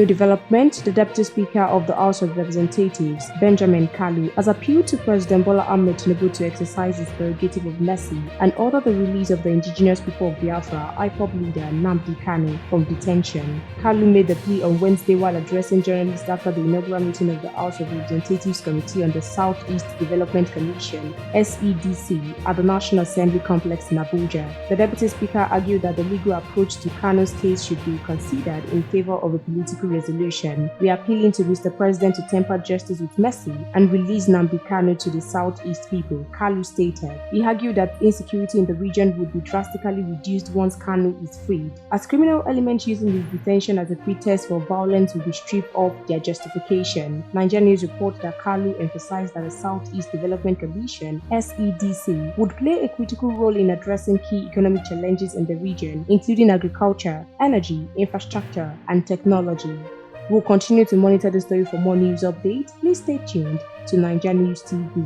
new development, the Deputy Speaker of the House of Representatives, Benjamin Kalu, has appealed to President Bola Ahmed Tinubu to exercise his prerogative of mercy and order the release of the indigenous people of Biafra, IPOB leader Nnamdi Kanu, from detention. Kalu made the plea on Wednesday while addressing journalists after the inaugural meeting of the House of Representatives Committee on the Southeast Development Commission (SEDC) at the National Assembly Complex in Abuja. The Deputy Speaker argued that the legal approach to Kanu's case should be considered in favor of a political resolution. "We are appealing to Mr. President to temper justice with mercy and release Nnamdi Kanu to the Southeast people," Kalu stated. He argued that insecurity in the region would be drastically reduced once Kanu is freed, as criminal elements using his detention as a pretext for violence will be stripped of their justification. NaijaNews reports that Kalu emphasized that the Southeast Development Commission (SEDC) would play a critical role in addressing key economic challenges in the region, including agriculture, energy, infrastructure, and technology. We'll continue to monitor the story for more news updates. Please stay tuned to NaijaNews TV.